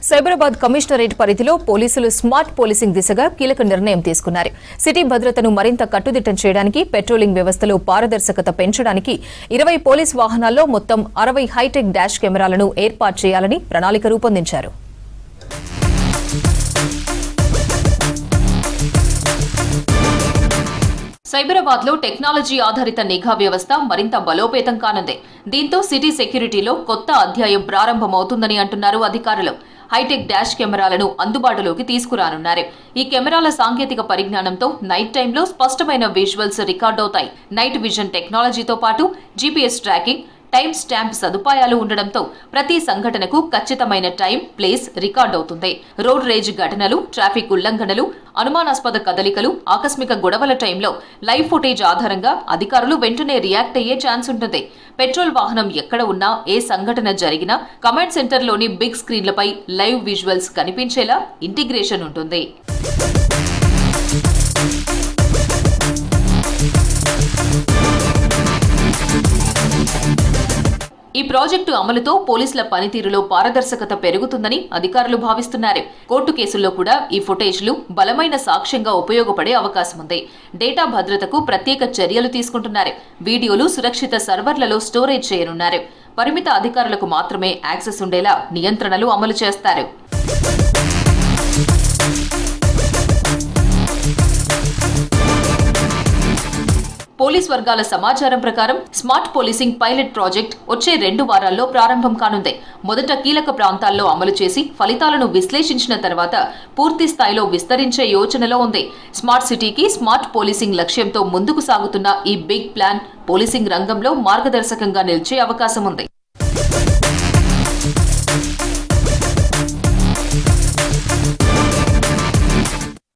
Cyberabad commissionerate పరిధిలో పోలీసులు smart policing దిశగా కీలక నిర్ణయం తీసుకున్నారు. సిటీ భద్రతను మరింత కట్టుదిట్టం చేయడానికి, పెట్రోలింగ్ వ్యవస్థలో పారదర్శకత పెంచడానికి 20 పోలీస్ వాహనాల్లో మొత్తం 60 హైటెక్ డాష్ కెమెరాలను ఏర్పాటు చేయాలని ప్రణాళిక రూపొందించారు. సైబరాబాద్ లో టెక్నాలజీ ఆధారిత నిఘా వ్యవస్థ మరింత బలోపేతం కానుంది. దీంతో సిటీ సెక్యూరిటీలో కొత్త అధ్యాయం ప్రారంభమవుతుందని అంటున్నారు అధికారులు. హైటెక్ డాష్ కెమెరాలను అందుబాటులోకి తీసుకురానున్నారు. ఈ కెమెరాల సాంకేతిక పరిజ్ఞానంతో నైట్ టైంలో స్పష్టమైన విజువల్స్ రికార్డవుతాయి. నైట్ విజన్ టెక్నాలజీతో పాటు జీపీఎస్ ట్రాకింగ్, టైం స్టాంప్ సదుపాయాలు ఉండడంతో ప్రతి సంఘటనకు ఖచ్చితమైన టైం, ప్లేస్ రికార్డవుతుంది. రోడ్ రేజ్ ఘటనలు, ట్రాఫిక్ ఉల్లంఘనలు, అనుమానాస్పద కదలికలు, ఆకస్మిక గొడవల టైంలో లైవ్ ఫుటేజ్ ఆధారంగా అధికారులు వెంటనే రియాక్ట్ అయ్యే ఛాన్స్ ఉంటుంది. పెట్రోల్ వాహనం ఎక్కడ ఉన్నా, ఏ సంఘటన జరిగినా కమాండ్ సెంటర్లోని బిగ్ స్క్రీన్లపై లైవ్ విజువల్స్ కనిపించేలా ఇంటిగ్రేషన్ ఉంటుంది. ఈ ప్రాజెక్టు అమలుతో పోలీసుల పనితీరులో పారదర్శకత పెరుగుతుందని అధికారులు భావిస్తున్నారు. కోర్టు కేసుల్లో కూడా ఈ ఫుటేజ్లు బలమైన సాక్ష్యంగా ఉపయోగపడే అవకాశం ఉంది. డేటా భద్రతకు ప్రత్యేక చర్యలు తీసుకుంటున్నారు. వీడియోలు సురక్షిత సర్వర్లలో స్టోరేజ్ చేయనున్నారు. పరిమిత అధికారులకు మాత్రమే యాక్సెస్ ఉండేలా నియంత్రణలు అమలు చేస్తారు. పోలీస్ వర్గాల సమాచారం ప్రకారం స్మార్ట్ పోలీసింగ్ పైలట్ ప్రాజెక్ట్ వచ్చే 2 వారాల్లో ప్రారంభం కానుంది. మొదట కీలక ప్రాంతాల్లో అమలు చేసి ఫలితాలను విశ్లేషించిన తర్వాత పూర్తి స్థాయిలో విస్తరించే యోచనలో ఉంది. స్మార్ట్ సిటీకి స్మార్ట్ పోలీసింగ్ లక్ష్యంతో ముందుకు సాగుతున్న ఈ బిగ్ ప్లాన్ పోలీసింగ్ రంగంలో మార్గదర్శకంగా నిలిచే అవకాశం ఉంది.